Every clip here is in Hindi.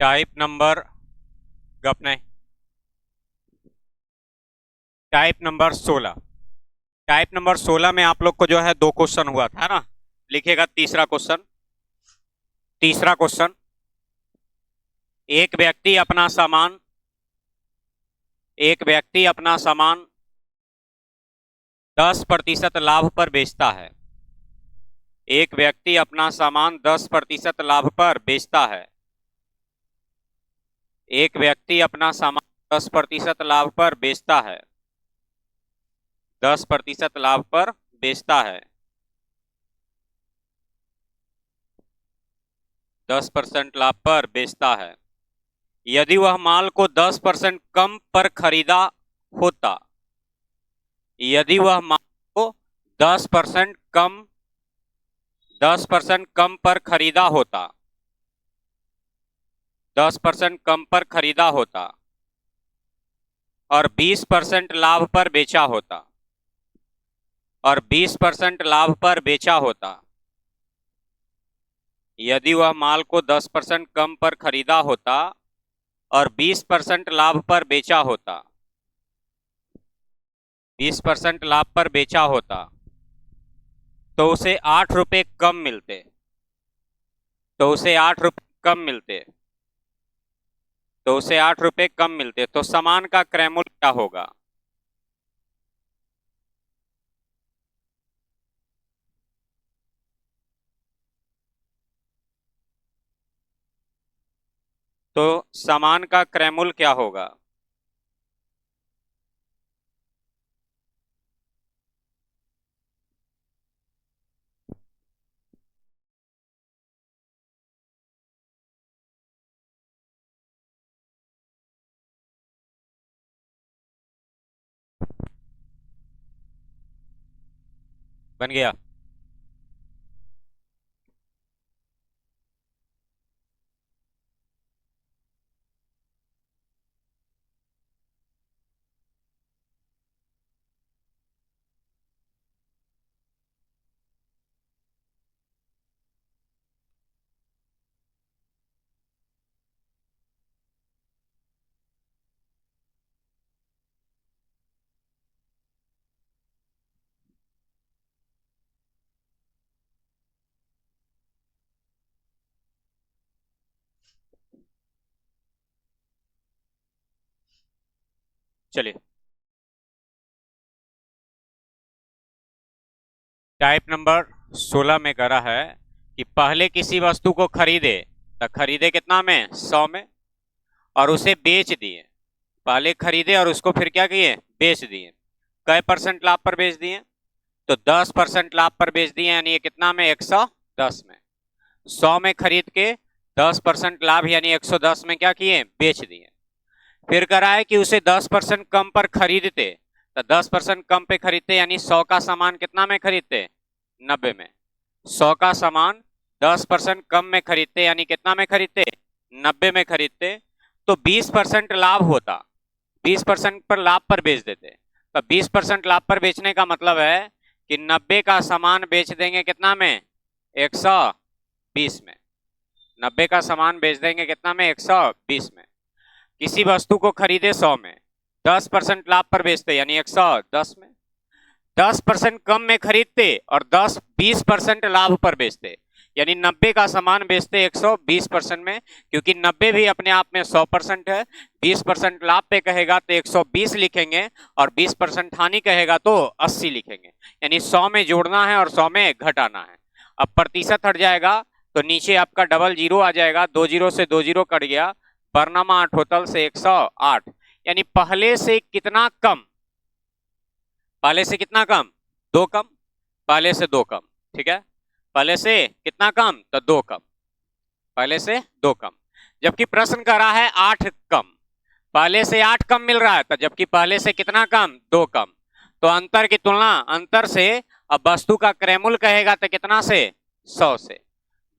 टाइप नंबर गप नहीं। Type number 16। टाइप नंबर 16 में आप लोग को जो है दो क्वेश्चन हुआ था ना। लिखिएगा तीसरा क्वेश्चन। तीसरा क्वेश्चन। एक व्यक्ति अपना सामान एक व्यक्ति अपना सामान 10% लाभ पर बेचता है। एक व्यक्ति अपना सामान 10% लाभ पर बेचता है। एक व्यक्ति अपना सामान 10% लाभ पर बेचता है। 10% लाभ पर बेचता है। 10% लाभ पर बेचता है। यदि वह माल को 10% कम पर खरीदा होता। यदि वह माल को 10% कम 10% कम पर खरीदा होता। 10% कम पर खरीदा होता और 20% लाभ पर बेचा होता। और 20% लाभ पर बेचा होता। यदि वह माल को 10% कम पर खरीदा होता और 20% लाभ पर बेचा होता। 20% लाभ पर बेचा होता तो उसे 8 रुपये कम मिलते। तो उसे 8 रुपये कम मिलते। तो उसे 8 रुपये कम मिलते तो सामान का क्रय मूल्य क्या होगा? तो सामान का क्रय मूल्य क्या होगा? बन गया। चलिए। टाइप नंबर 16 में करा है कि पहले किसी वस्तु को खरीदे तो खरीदे कितना में? 100 में। और उसे बेच दिए। पहले खरीदे और उसको फिर क्या किए? बेच दिए। कै परसेंट लाभ पर बेच दिए? तो 10% लाभ पर बेच दिए, यानी ये कितना में? 110 में। 100 में खरीद के 10% लाभ यानी 110 में क्या किए? बेच दिए। फिर करा है कि उसे 10% कम पर खरीदते। तो 10% कम पे खरीदते यानी 100 का सामान कितना में खरीदते? 90 में। 100 का सामान 10% कम में खरीदते यानी कितना में खरीदते? 90 में खरीदते। तो 20% लाभ होता। 20% पर लाभ पर बेच देते। तो 20% लाभ पर बेचने का मतलब है कि 90 का सामान बेच देंगे कितना में? 120 में। 90 का सामान बेच देंगे कितना में? 120 में। किसी वस्तु को खरीदे 100 में, 10% लाभ पर बेचते यानी 110 में। 10% कम में खरीदते और 20% लाभ पर बेचते, यानी 90 का सामान बेचते 120% में, क्योंकि 90 भी अपने आप में 100% है। 20% लाभ पे कहेगा तो 120 लिखेंगे और 20% हानि कहेगा तो 80 लिखेंगे। यानी 100 में जोड़ना है और 100 में घटाना है। अब प्रतिशत हट जाएगा तो नीचे आपका डबल जीरो आ जाएगा। 2 जीरो से 2 जीरो कट गया। बरनामा 8 होतल से 108। यानी पहले से कितना कम? पहले से कितना कम? 2 कम। पहले से 2 कम। ठीक है। पहले से कितना कम? तो 2 कम। पहले से 2 कम। जबकि प्रश्न कर रहा है 8 कम। पहले से 8 कम मिल रहा है तो जबकि पहले से कितना कम? 2 कम। तो अंतर की तुलना अंतर से। अब वस्तु का क्रय मूल्य कहेगा तो कितना से? 100 से।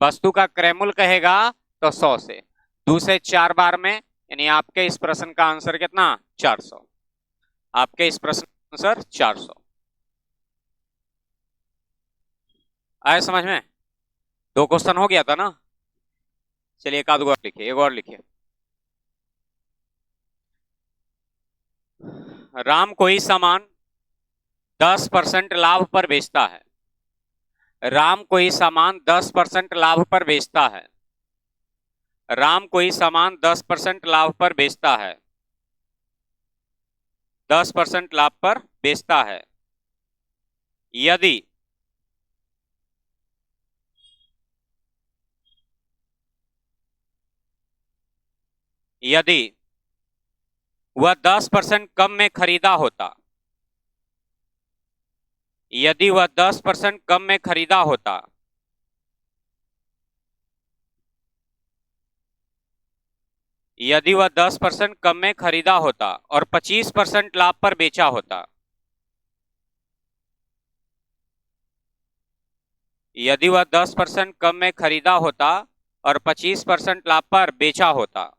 वस्तु का क्रय मूल्य कहेगा तो 100 से। 2 से 4 बार में, यानी आपके इस प्रश्न का आंसर कितना? 400। आपके इस प्रश्न का आंसर 400। आए समझ में? 2 क्वेश्चन हो गया था ना। चलिए एक आध और लिखिए, एक और लिखिए। राम कोई सामान 10% लाभ पर बेचता है। राम कोई सामान 10% लाभ पर बेचता है। राम कोई सामान 10% लाभ पर बेचता है। 10% लाभ पर बेचता है। यदि यदि वह 10% कम में खरीदा होता। यदि वह 10% कम में खरीदा होता। यदि वह 10% कम में खरीदा होता और 25% लाभ पर बेचा होता। यदि वह 10% कम में खरीदा होता और 25% लाभ पर बेचा होता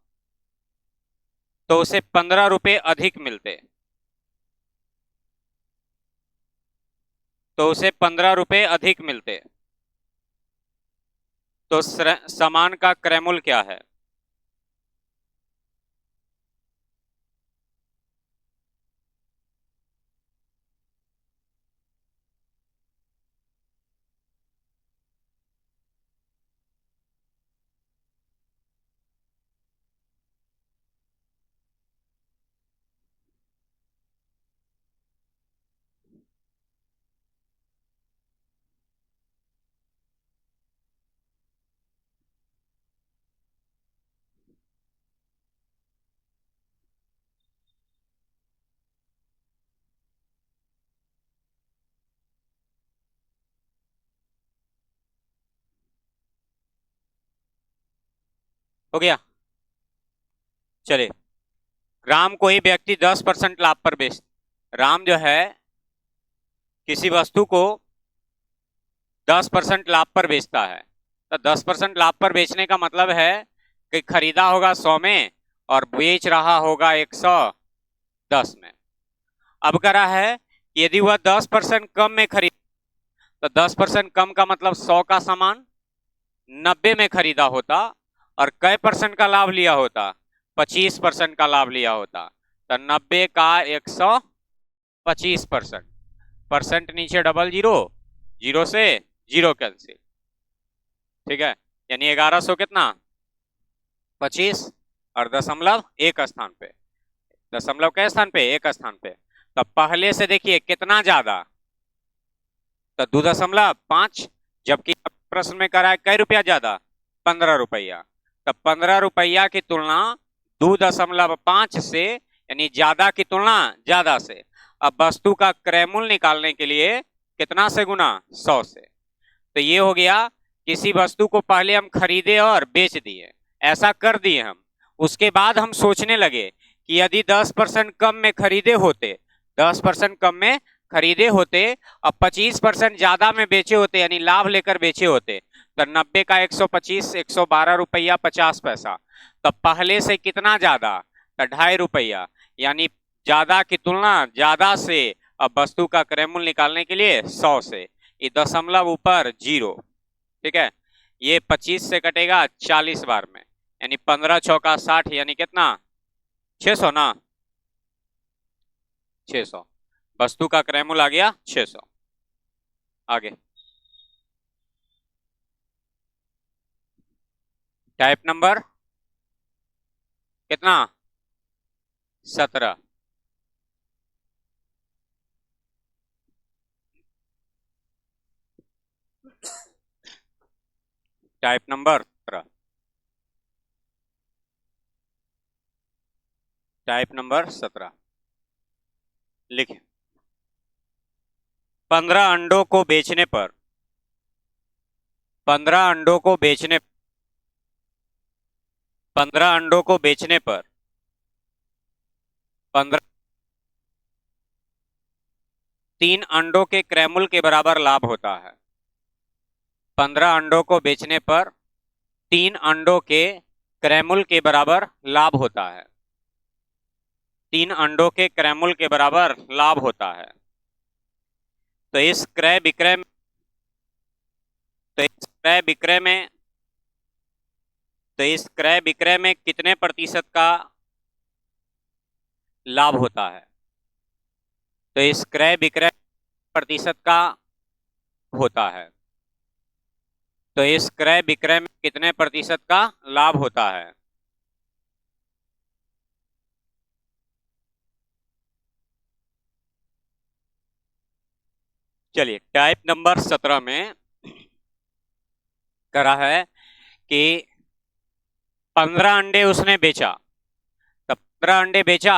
तो उसे 15 रुपए अधिक मिलते। तो उसे 15 रुपए अधिक मिलते। तो सामान का क्रय मूल्य क्या है? हो गया। चलिए, राम कोई व्यक्ति 10% लाभ पर बेच। राम जो है किसी वस्तु को 10% लाभ पर बेचता है। तो 10% लाभ पर बेचने का मतलब है कि खरीदा होगा 100 में और बेच रहा होगा 110 में। अब करा है कि यदि वह 10% कम में खरीद, तो 10% कम का मतलब 100 का सामान 90 में खरीदा होता और कै परसेंट का लाभ लिया होता? 25% का लाभ लिया होता। तो 90 का 125%। परसेंट नीचे डबल जीरो, जीरो से जीरो कैंसिल। ठीक है, यानी 1100 कितना? 25 और दशमलव एक स्थान पे। दशमलव के स्थान पे? एक स्थान पे। तो पहले से देखिए कितना ज्यादा, तो 2.5, जबकि प्रश्न में करा है कई रुपया ज्यादा? 15 रुपया। तो 15 रुपया की तुलना 2.5 से, यानी ज्यादा की तुलना ज्यादा से। अब वस्तु का क्रय मूल्य निकालने के लिए कितना से गुना? 100 से। तो ये हो गया, किसी वस्तु को पहले हम खरीदे और बेच दिए, ऐसा कर दिए हम। उसके बाद हम सोचने लगे कि यदि 10% कम में खरीदे होते, 10% कम में खरीदे होते और 25% ज्यादा में बेचे होते, यानी लाभ लेकर बेचे होते, तो 90 का 125, 112 रुपया 50 पैसा। तो पहले से कितना ज्यादा? तो 2.5 रुपया, यानी ज्यादा की तुलना ज्यादा से। अब वस्तु का क्रय मूल्य निकालने के लिए 100 से, ये दशमलव ऊपर जीरो। ठीक है, ये 25 से कटेगा 40 बार में, यानी 15 चौका 60, यानी कितना? 600 ना? 600। वस्तु का क्रय मूल्य आ गया 600। आगे टाइप नंबर कितना? 17। Type number 17। टाइप नंबर 17 लिखे। 15 अंडों को बेचने पर, 15 अंडों को बेचने 15 अंडों को बेचने पर 15 3 अंडों के क्रय मूल्य के बराबर लाभ होता है। 15 अंडों को बेचने पर 3 अंडों के क्रय मूल्य के बराबर लाभ होता है। 3 अंडों के क्रय मूल्य के बराबर लाभ होता है। तो इस क्रय विक्रय में तो इस क्रय विक्रय में कितने प्रतिशत का लाभ होता है? तो इस क्रय विक्रय प्रतिशत का होता है। तो इस क्रय विक्रय में कितने प्रतिशत का लाभ होता है? चलिए टाइप नंबर 17 में करा है कि 15 अंडे उसने बेचा। तो 15 अंडे बेचा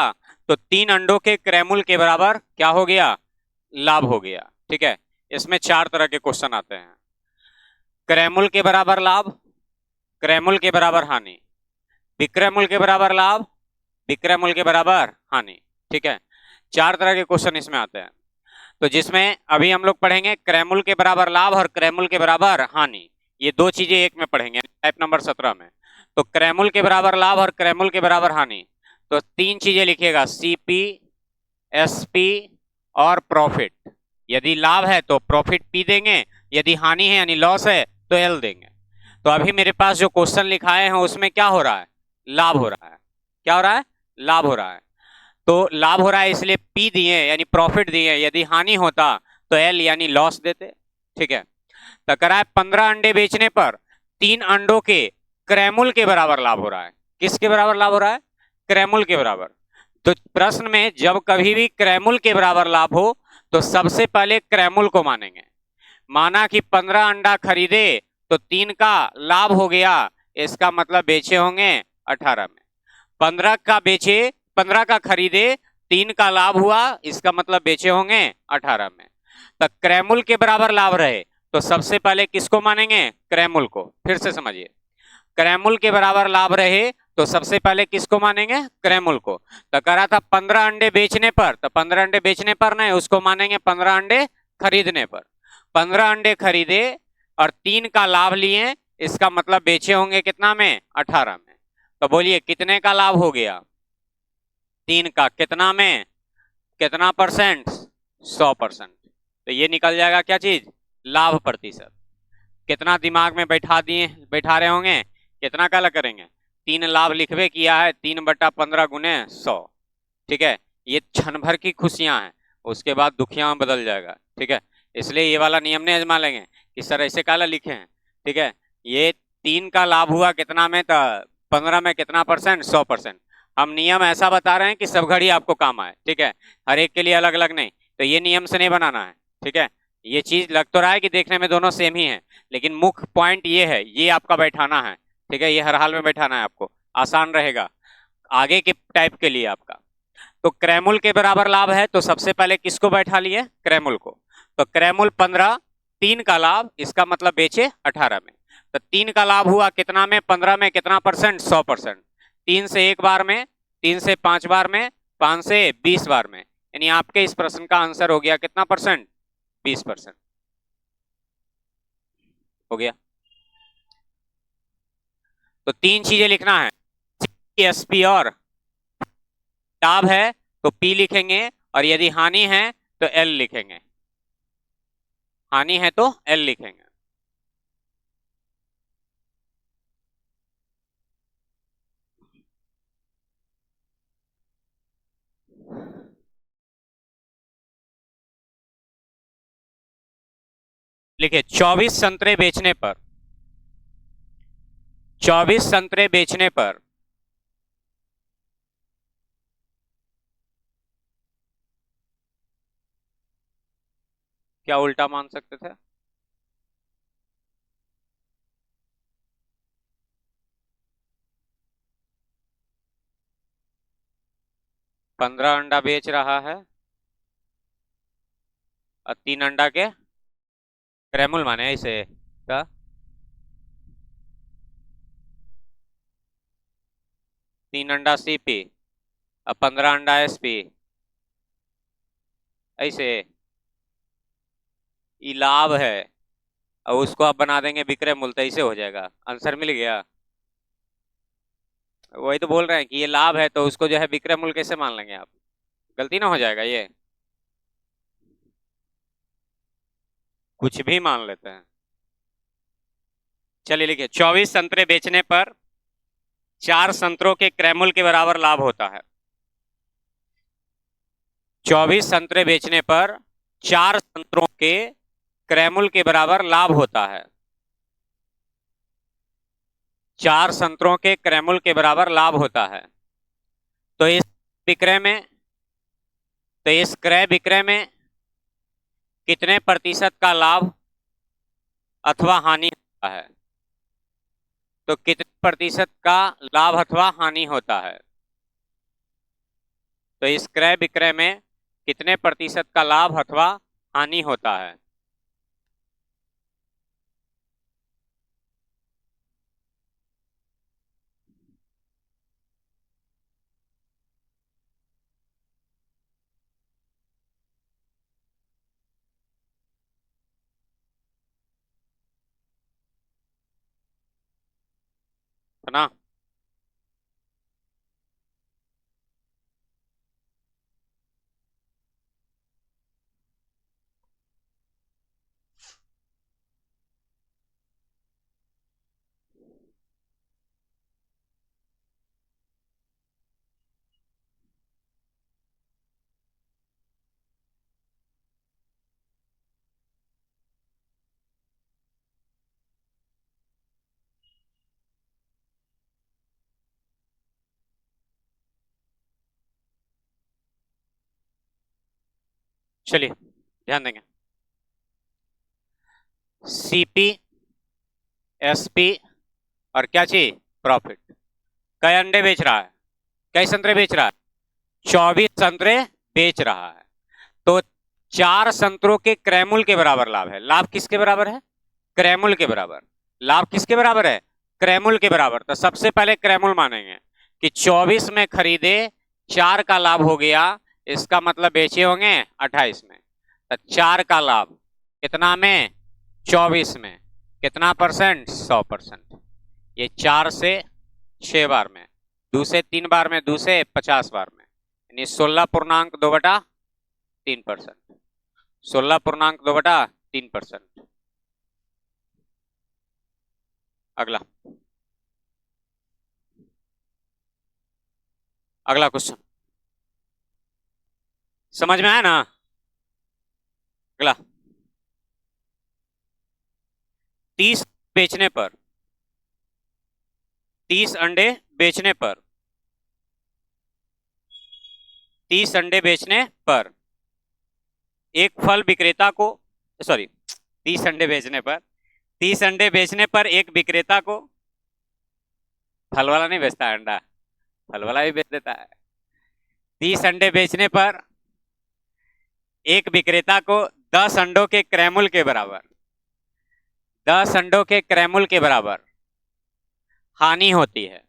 तो 3 अंडों के क्रयमूल्य के बराबर क्या हो गया? लाभ हो गया। ठीक है, इसमें 4 तरह के क्वेश्चन आते हैं। क्रयमूल्य के बराबर लाभ, क्रयमूल्य के बराबर हानि, विक्रय मूल्य के बराबर लाभ, विक्रय मूल्य के बराबर हानि। ठीक है, 4 तरह के क्वेश्चन इसमें आते हैं। तो जिसमें अभी हम लोग पढ़ेंगे क्रयमूल्य के बराबर लाभ और क्रयमूल्य के बराबर हानि, ये दो चीजें एक में पढ़ेंगे टाइप नंबर 17 में। तो क्रयमूल्य के बराबर लाभ और क्रयमूल्य के बराबर हानि, तो 3 चीजें लिखिएगा, सीपी, एसपी और प्रॉफिट। यदि लाभ है तो प्रॉफिट पी देंगे, यदि हानि है यानी लॉस है तो एल देंगे। तो अभी मेरे पास जो क्वेश्चन लिखाए हैं उसमें क्या हो रहा है? लाभ हो रहा है। क्या हो रहा है? लाभ हो रहा है। तो लाभ हो रहा है इसलिए पी दिए यानी प्रॉफिट दिए, यदि हानि होता तो एल यानी लॉस देते। ठीक है, तो करा है 15 अंडे बेचने पर 3 अंडों के क्रयमूल्य के बराबर लाभ हो रहा है। किसके बराबर लाभ हो रहा है? क्रयमूल्य के बराबर। तो प्रश्न में जब कभी भी क्रयमूल्य के बराबर लाभ हो तो सबसे पहले क्रयमूल्य को मानेंगे। माना कि 15 अंडा खरीदे तो 3 का लाभ हो गया, इसका मतलब बेचे होंगे 18 में। 15 का बेचे, 15 का खरीदे, 3 का लाभ हुआ, इसका मतलब बेचे होंगे 18 में। तो क्रयमूल्य के बराबर लाभ रहे तो सबसे पहले किसको मानेंगे? क्रयमूल्य को। फिर से समझिए, क्रयमूल्य के बराबर लाभ रहे तो सबसे पहले किसको मानेंगे? क्रयमूल्य को। तो करा था 15 अंडे बेचने पर, तो 15 अंडे बेचने पर नहीं, उसको मानेंगे 15 अंडे खरीदने पर। 15 अंडे खरीदे और 3 का लाभ लिए, इसका मतलब बेचे होंगे कितना में? 18 में। तो बोलिए कितने का लाभ हो गया? 3 का। कितना में? कितना परसेंट? 100%। तो ये निकल जाएगा क्या चीज? लाभ प्रतिशत। कितना दिमाग में बैठा रहे होंगे, कितना का करेंगे? 3 लाभ लिखवे किया है, 3/15 गुने 100। ठीक है, ये क्षण भर की खुशियां हैं, उसके बाद दुखियां में बदल जाएगा। ठीक है, इसलिए ये वाला नियम नहीं आजमा लेंगे कि सर ऐसे काला लिखे हैं। ठीक है, ये 3 का लाभ हुआ कितना में? तो 15 में कितना परसेंट? 100%। हम नियम ऐसा बता रहे हैं कि सब घड़ी आपको काम आए। ठीक है, हर एक के लिए अलग अलग नहीं, तो ये नियम से नहीं बनाना है। ठीक है, ये चीज लग तो रहा है कि देखने में दोनों सेम ही है, लेकिन मुख्य पॉइंट ये है, ये आपका बैठाना है। ठीक है, ये हर हाल में बैठाना है आपको, आसान रहेगा आगे के टाइप के लिए आपका। तो क्रयमूल्य के बराबर लाभ है तो सबसे पहले किसको बैठा लिए? क्रयमूल्य को। तो क्रयमूल्य 15, 3 का लाभ, इसका मतलब बेचे 18 में। तो 3 का लाभ हुआ कितना में? 15 में कितना परसेंट? 100%। 3 से 1 बार में, 3 से 5 बार में, 5 से 20 बार में, यानी आपके इस प्रश्न का आंसर हो गया कितना परसेंट? 20% हो गया। तो 3 चीजें लिखना है, एसपी और लाभ है तो पी लिखेंगे, और यदि हानि है तो एल लिखेंगे। हानि है तो एल लिखेंगे। लिखिए 24 संतरे बेचने पर, 24 संतरे बेचने पर क्या उल्टा मान सकते थे? 15 अंडा बेच रहा है और 3 अंडा के क्रैमुल माने इसे का, 3 अंडा सीपी और 15 अंडा एसपी, ऐसे ये लाभ है और उसको आप बना देंगे विक्रय मूल्य, तो ऐसे हो जाएगा। आंसर मिल गया। वही तो बोल रहे हैं कि ये लाभ है तो उसको जो है विक्रय मूल्य कैसे मान लेंगे आप? गलती ना हो जाएगा ये? कुछ भी मान लेते हैं। चलिए लिखिए 24 संतरे बेचने पर 4 संतरों के क्रयमूल्य के बराबर लाभ होता है। 24 संतरे बेचने पर 4 संतरों के क्रयमूल्य के बराबर लाभ होता है। 4 संतरों के क्रयमूल्य के बराबर लाभ होता है। तो इस क्रय विक्रय में कितने प्रतिशत का लाभ अथवा हानि होता है? तो कितने प्रतिशत का लाभ अथवा हानि होता है? तो इस क्रय विक्रय में कितने प्रतिशत का लाभ अथवा हानि होता है? है ना? चलिए ध्यान देंगे। सीपी, एसपी और क्या चाहिए? प्रॉफिट। कई अंडे बेच रहा है? कई संतरे बेच रहा है? 24 संतरे बेच रहा है। तो 4 संतरों के क्रयमूल्य के बराबर लाभ है। लाभ किसके बराबर है? क्रयमूल्य के बराबर। लाभ किसके बराबर है? क्रयमूल्य के बराबर। तो सबसे पहले क्रयमूल्य मानेंगे कि 24 में खरीदे, 4 का लाभ हो गया, इसका मतलब बेचे होंगे 28 में। तो 4 का लाभ कितना में? 24 में। कितना परसेंट? 100%। ये 4 से 6 बार में, 2 से 3 बार में, 2 से 50 बार में, यानी 16.2/3%। 16.2/3%। अगला क्वेश्चन समझ में आया ना? अगला 30 बेचने पर 30 अंडे बेचने पर 30 अंडे बेचने पर एक फल विक्रेता को, सॉरी 30 अंडे बेचने पर 30 अंडे बेचने पर एक विक्रेता को, फल वाला नहीं बेचता है अंडा, फल वाला भी बेच देता है। 30 अंडे बेचने पर एक विक्रेता को 10 अंडों के क्रयमूल्य के बराबर, 10 अंडों के क्रयमूल्य के बराबर हानि होती है।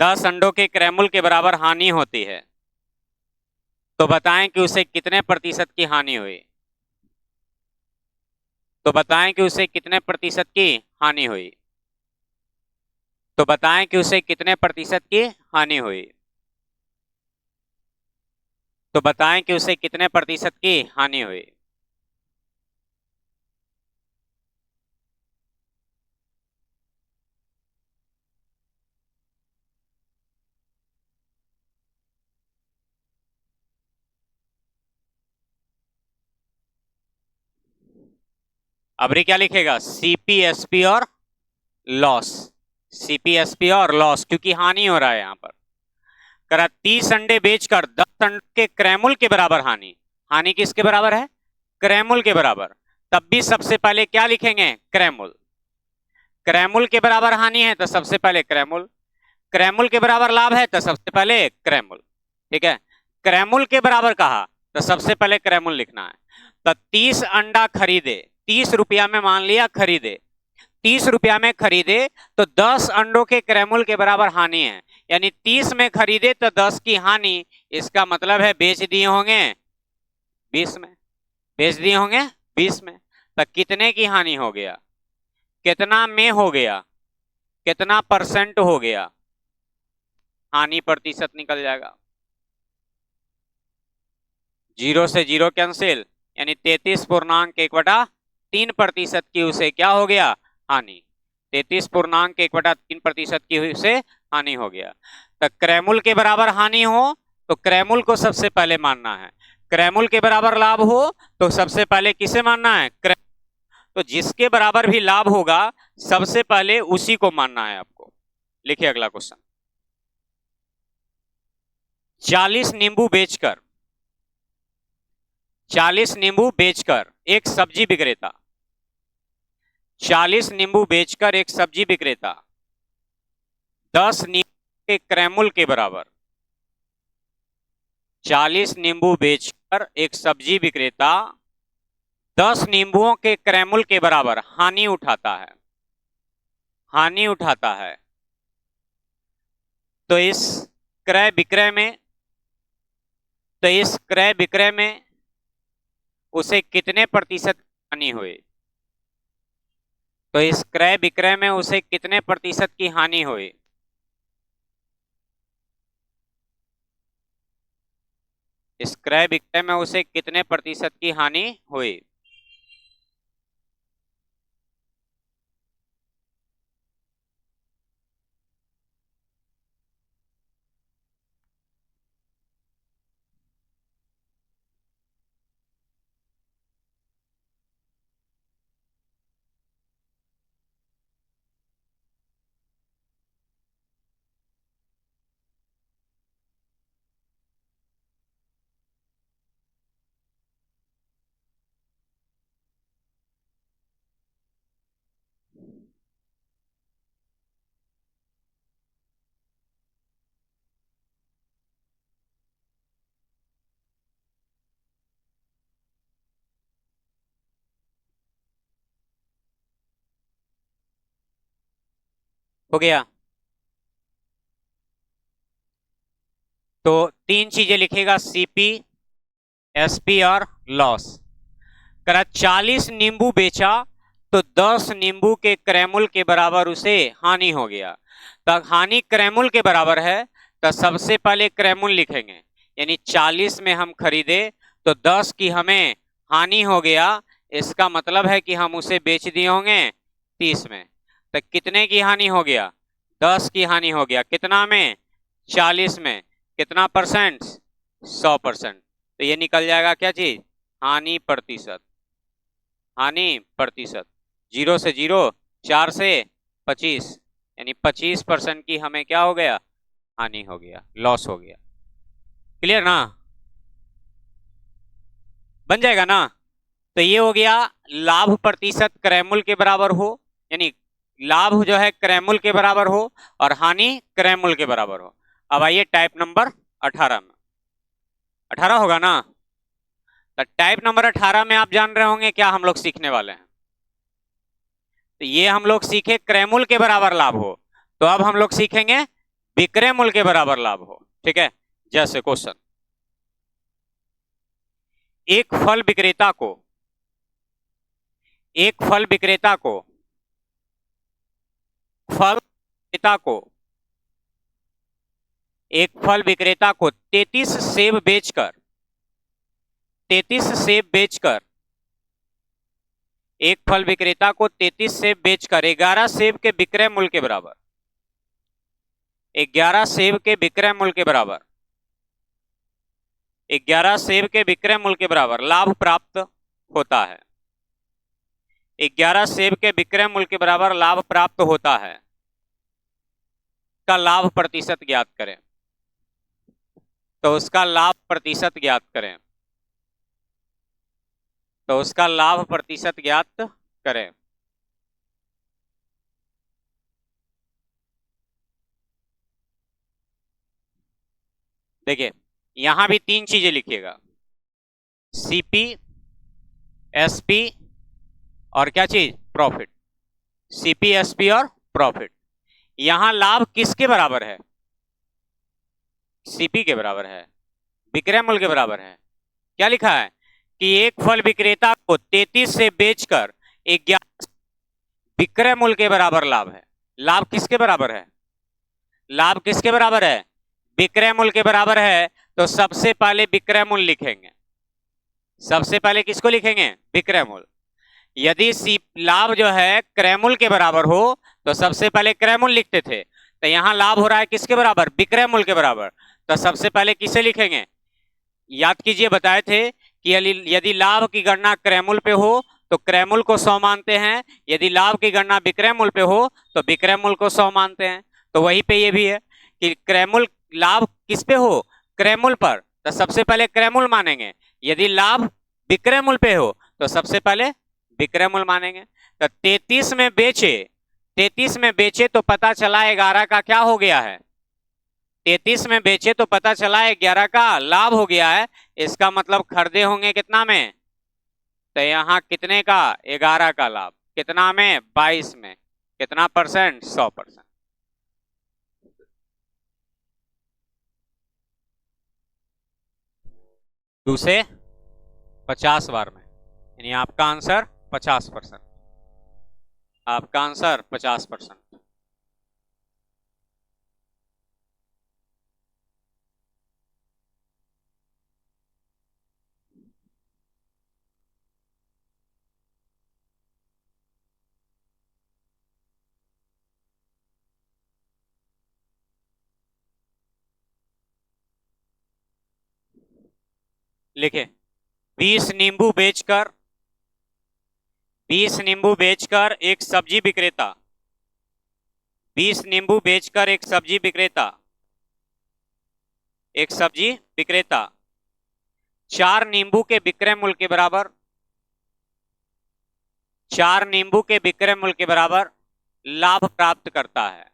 10 अंडों के क्रयमूल्य के बराबर हानि होती है। तो बताएं कि उसे कितने प्रतिशत की हानि हुई? तो बताएं कि उसे कितने प्रतिशत की हानि हुई? तो बताएं कि उसे कितने प्रतिशत की हानि हुई? तो बताएं कि उसे कितने प्रतिशत की हानि हुई? अबरी क्या लिखेगा? सीपीएसपी और लॉस। सीपीएसपी और लॉस, क्योंकि हानि हो रहा है यहां पर। करा 30 अंडे बेचकर 10 अंडे के क्रयमूल्य के बराबर हानि। हानि किसके बराबर है? क्रयमूल्य के बराबर। तब भी सबसे पहले क्या लिखेंगे? क्रयमूल्य। क्रयमूल्य के बराबर हानि है तो सबसे पहले क्रयमूल्य, क्रयमूल्य के बराबर लाभ है तो सबसे पहले क्रयमूल्य। ठीक है, क्रयमूल्य के बराबर कहा तो सबसे पहले क्रयमूल्य लिखना है। तो 30 अंडा खरीदे, 30 रुपया में मान लिया खरीदे, 30 रुपया में खरीदे तो 10 अंडों के क्रयमूल्य के बराबर हानि है, यानी 30 में खरीदे तो 10 की हानि, इसका मतलब है बेच दिए होंगे 20 में, बेच दिए होंगे 20 में। तो कितने की हानि हो गया? कितना में हो गया? कितना परसेंट हो गया? हानि प्रतिशत निकल जाएगा। 0 से 0 कैंसिल, यानी 33.1/3% की उसे क्या हो गया? हानि। 33.1/3% की उसे हानि हो गया। तो क्रय मूल्य के बराबर हानि हो तो क्रय मूल्य को सबसे पहले मानना है, क्रय मूल्य के बराबर लाभ हो तो सबसे पहले किसे मानना है, क्रय। तो जिसके बराबर भी लाभ होगा सबसे पहले उसी को मानना है आपको। लिखिए अगला क्वेश्चन। 40 नींबू बेचकर 40 नींबू बेचकर एक सब्जी विक्रेता 40 नींबू बेचकर एक सब्जी विक्रेता 10 नींबू के क्रय मूल्य के बराबर 40 नींबू बेचकर एक सब्जी विक्रेता 10 नींबुओं के क्रय मूल्य के बराबर हानि उठाता है, हानि उठाता है। तो इस क्रय विक्रय में उसे कितने प्रतिशत हानि हुई, तो इस क्रय विक्रय में उसे कितने प्रतिशत की हानि हुई, इस क्रय विक्रय में उसे कितने प्रतिशत की हानि हुई। हो गया। तो 3 चीजें लिखेगा, सीपी, एसपी और लॉस। करा 40 नींबू बेचा तो 10 नींबू के क्रय मूल्य के बराबर उसे हानि हो गया। तो हानि क्रय मूल्य के बराबर है तो सबसे पहले क्रय मूल्य लिखेंगे, यानी 40 में हम खरीदे तो 10 की हमें हानि हो गया, इसका मतलब है कि हम उसे बेच दिए होंगे 30 में। तो कितने की हानि हो गया, 10 की हानि हो गया, कितना में, 40 में, कितना परसेंट, 100%। तो ये निकल जाएगा क्या चीज, हानि प्रतिशत, हानि प्रतिशत। 0 से 0, 4 से 25, यानी 25% की हमें क्या हो गया, हानि हो गया, लॉस हो गया। क्लियर ना, बन जाएगा ना। तो ये हो गया लाभ प्रतिशत क्रय मूल्य के बराबर हो, यानी लाभ जो है क्रय मूल्य के बराबर हो और हानि क्रय मूल्य के बराबर हो। अब आइए टाइप नंबर 18 में, 18 होगा ना। तो टाइप नंबर 18 में आप जान रहे होंगे क्या हम लोग सीखने वाले हैं। तो ये हम लोग सीखे क्रय मूल्य के बराबर लाभ हो, तो अब हम लोग सीखेंगे विक्रय मूल्य के बराबर लाभ हो। ठीक है, जैसे क्वेश्चन, एक फल विक्रेता को एक फल विक्रेता को फल विक्रेता को एक फल विक्रेता को 33 सेब बेचकर 33 सेब बेचकर एक फल विक्रेता को 33 सेब बेचकर 11 सेब के विक्रय मूल्य के बराबर 11 सेब के विक्रय मूल्य के बराबर 11 सेब के विक्रय मूल्य के बराबर लाभ प्राप्त होता है। 11 सेब के विक्रय मूल्य के बराबर लाभ प्राप्त होता है का लाभ प्रतिशत ज्ञात करें। तो उसका लाभ प्रतिशत ज्ञात करें, तो उसका लाभ प्रतिशत ज्ञात करें। देखिए यहां भी 3 चीजें लिखिएगा, सीपी, एसपी और क्या चीज, प्रॉफिट। सीपी, एसपी और प्रॉफिट। यहां लाभ किसके बराबर है, सीपी के बराबर है, विक्रय मूल्य के बराबर है। क्या लिखा है कि एक फल विक्रेता को 33 से बेचकर 11 विक्रय मूल्य के बराबर लाभ है। लाभ किसके बराबर है, लाभ किसके बराबर है, विक्रय मूल्य के बराबर है। तो सबसे पहले विक्रय मूल्य लिखेंगे, सबसे पहले किसको लिखेंगे, विक्रय मूल्य। यदि लाभ जो है क्रय मूल्य के बराबर हो तो सबसे पहले क्रय मूल्य लिखते थे, तो यहां लाभ हो रहा है किसके बराबर? विक्रय मूल्य के बराबर। तो सबसे पहले किसे लिखेंगे? याद कीजिए, बताए थे कि यदि लाभ की गणना क्रय मूल्य पे हो तो क्रय मूल्य को 100 मानते हैं, यदि लाभ की गणना विक्रय मूल्य पे हो तो विक्रय मूल्य को 100 मानते हैं। तो वही पे ये भी है कि क्रय मूल्य, लाभ किस पे हो? क्रय मूल्य पर। तो सबसे पहले क्रय मूल्य मानेंगे। यदि लाभ विक्रय मूल्य पे हो तो सबसे पहले विक्रय मूल्य मानेंगे। तो 33 में बेचे तो पता चला 11 का क्या हो गया है? 33 में बेचे तो पता चला 11 का लाभ हो गया है। इसका मतलब खरीदे होंगे कितना में? तो यहां कितने का? 11 का लाभ। कितना में? 22 में। कितना परसेंट? 100%। दूसरे 50 बार में, यानी आपका आंसर 50%। आपका आंसर 50%। लिखे, 20 नींबू बेचकर 20 नींबू बेचकर एक सब्जी विक्रेता 20 नींबू बेचकर एक सब्जी विक्रेता 4 नींबू के विक्रय मूल्य के बराबर 4 नींबू के विक्रय मूल्य के बराबर लाभ प्राप्त करता है।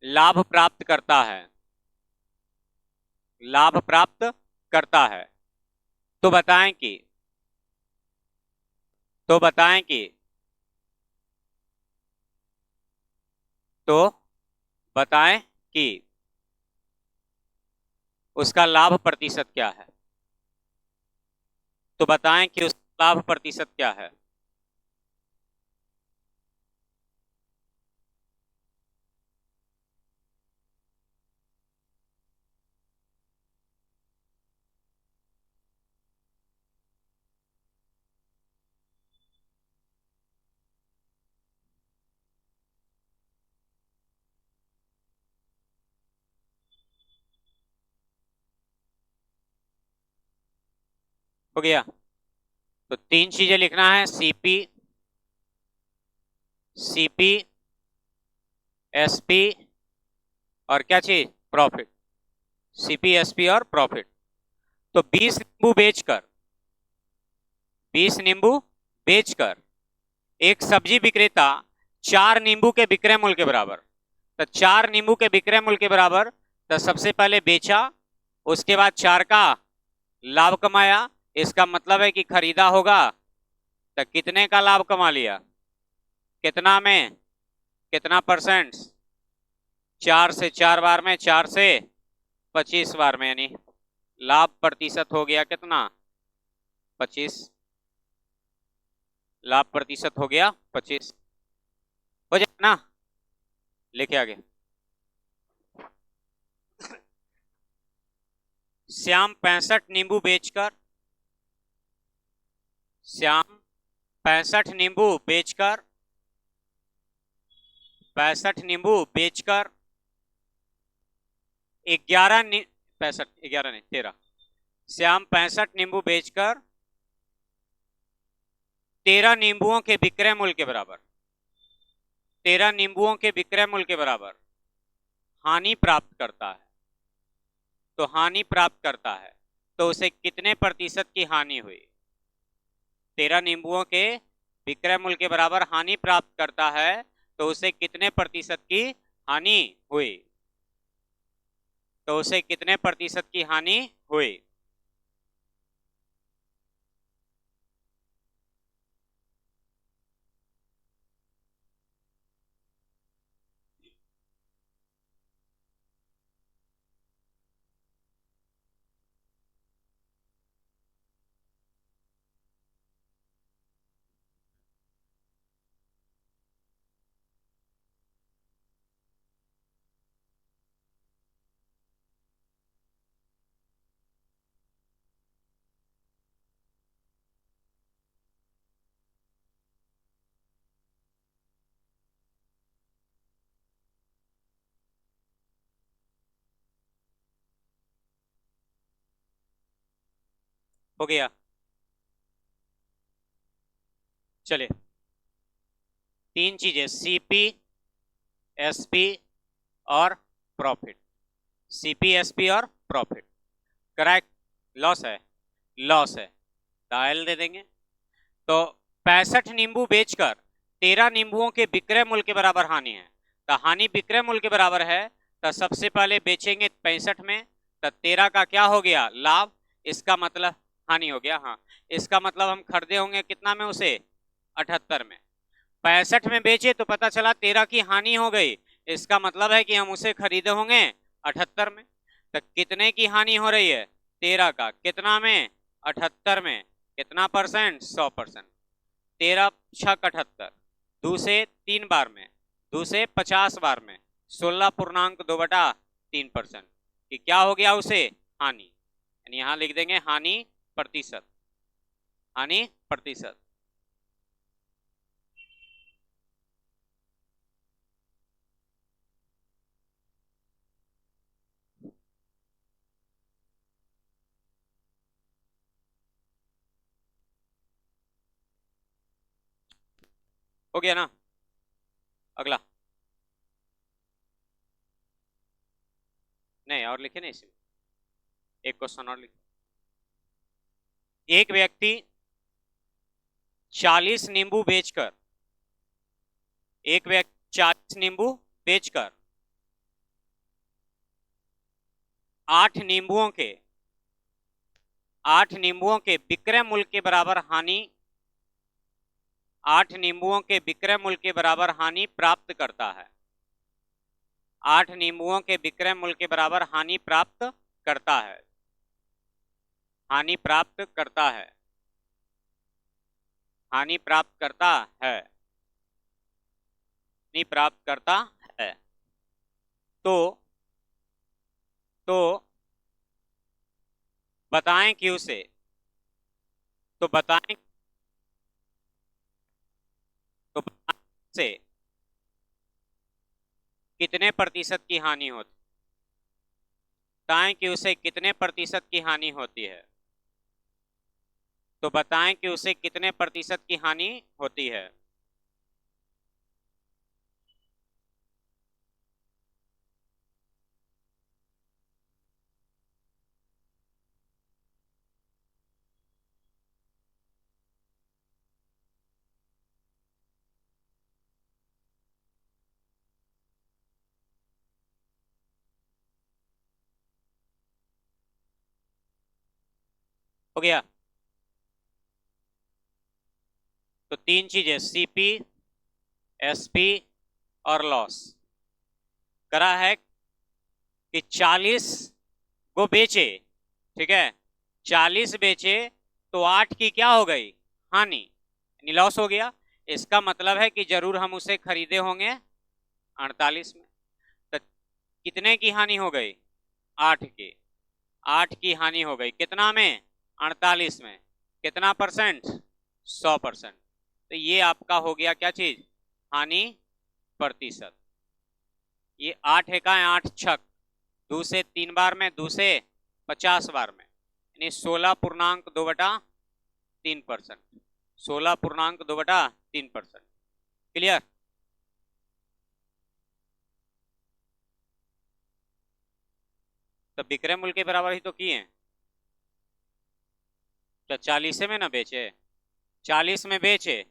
लाभ प्राप्त करता है। लाभ प्राप्त करता है। तो बताएं कि तो बताएं कि तो बताएं कि उसका लाभ प्रतिशत क्या है? तो बताएं कि उसका लाभ प्रतिशत क्या है? हो गया? तो 3 चीजें लिखना है, सीपी, सीपी, एसपी और क्या चीज? प्रॉफिट। सीपी, एसपी और प्रॉफिट। तो 20 नींबू बेचकर एक सब्जी विक्रेता 4 नींबू के विक्रय मूल्य के बराबर। तो 4 नींबू के विक्रय मूल्य के बराबर, तो सबसे पहले बेचा, उसके बाद 4 का लाभ कमाया। इसका मतलब है कि खरीदा होगा। तो कितने का लाभ कमा लिया? कितना में? कितना परसेंट? 4 से 4 बार में, 4 से 25 बार में, यानी लाभ प्रतिशत हो गया कितना? 25। लाभ प्रतिशत हो गया 25। हो जाए ना? लिखे आगे। श्याम 65 नींबू बेचकर 11 नहीं 13। श्याम 65 नींबू बेचकर 13 नींबुओं के विक्रय मूल्य के बराबर 13 नींबुओं के विक्रय मूल्य के बराबर हानि प्राप्त करता है। तो हानि प्राप्त करता है, तो उसे कितने प्रतिशत की हानि हुई? 13 नींबुओं के विक्रय मूल्य के बराबर हानि प्राप्त करता है, तो उसे कितने प्रतिशत की हानि हुई? तो उसे कितने प्रतिशत की हानि हुई? हो गया। चलिए, तीन चीजें, सीपी, एसपी और प्रॉफिट। सीपी, एसपी और प्रॉफिट, करेक्ट। लॉस है, लॉस है, डायल दे देंगे। तो 65 नींबू बेचकर 13 नींबुओं के विक्रय मूल्य के बराबर हानि है। तो हानि विक्रय मूल्य के बराबर है, तो सबसे पहले बेचेंगे 65 में, तो 13 का क्या हो गया, लाभ। इसका मतलब हानि हो गया, हाँ। इसका मतलब हम खरीदे होंगे कितना में उसे, 78 में। 65 में बेचे तो पता चला 13 की हानि हो गई, इसका मतलब है कि हम उसे खरीदे होंगे 78 में। तो कितने की हानि हो रही है, 13 का, कितना में, 78 में। कितना परसेंट, 100%। 13 छक 78, दूसरे 3 बार में, दूसरे 50 बार में, 16.2/3%। कि क्या हो गया उसे, हानि। यानी यहां लिख देंगे हानि प्रतिशत, हानि प्रतिशत। हो गया ना। अगला, नहीं और लिखे नहीं, इसमें एक क्वेश्चन और लिखे। एक व्यक्ति 40 नींबू बेचकर, एक व्यक्ति 40 नींबू बेचकर 8 नींबुओं के 8 नींबुओं के विक्रय मूल्य के बराबर हानि 8 नींबुओं के विक्रय मूल्य के बराबर हानि प्राप्त करता है। 8 नींबुओं के विक्रय मूल्य के बराबर हानि प्राप्त करता है, हानि प्राप्त करता है, हानि प्राप्त करता है, हानि प्राप्त करता है। तो तो बताएं कि उसे, तो बताएं, तो बताएं से कितने प्रतिशत की हानि होती, बताएं कि उसे कितने प्रतिशत की हानि होती है। तो बताएं कि उसे कितने प्रतिशत की हानि होती है। हो गया। तो तीन चीजें, सीपी, एसपी और लॉस। करा है कि 40 को बेचे, ठीक है, 40 बेचे तो 8 की क्या हो गई, हानि, यानी लॉस हो गया। इसका मतलब है कि जरूर हम उसे खरीदे होंगे 48 में। तो कितने की हानि हो गई, 8 की, 8 की हानि हो गई कितना में, 48 में। कितना परसेंट, 100%। तो ये आपका हो गया क्या चीज, हानि प्रतिशत। ये 8 है का, 8 छक, दूसरे 3 बार में, दूसरे 50 बार में, यानी 16.2/3%, 16.2/3%। क्लियर। तो विक्रय मूल्य के बराबर ही तो किए, तो 40 में ना बेचे, 40 में बेचे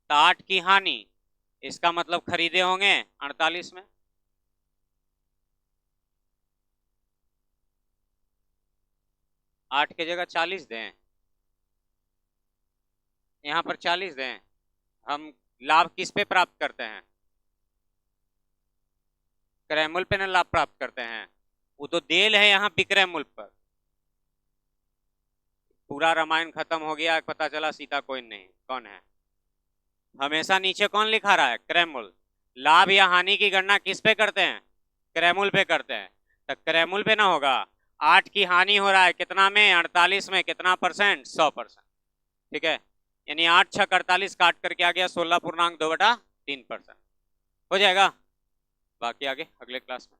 तो 8 की हानि, इसका मतलब खरीदे होंगे 48 में। आठ की जगह 40 दें, यहाँ पर 40 दें। हम लाभ किस पे प्राप्त करते हैं, क्रय मूल्य पे ना लाभ प्राप्त करते हैं। वो तो देल है यहाँ विक्रय मूल्य पर। पूरा रामायण खत्म हो गया, पता चला सीता कोई नहीं, कौन है। हमेशा नीचे कौन लिखा रहा है, क्रय मूल्य। लाभ या हानि की गणना किस पे करते हैं, क्रय मूल्य पे करते हैं। तो क्रय मूल्य पे ना होगा, 8 की हानि हो रहा है कितना में, 48 में, कितना परसेंट, 100%। ठीक है, यानी 8 छक 48 काट करके आ गया 16.2/3%। हो जाएगा। बाकी आगे अगले क्लास में।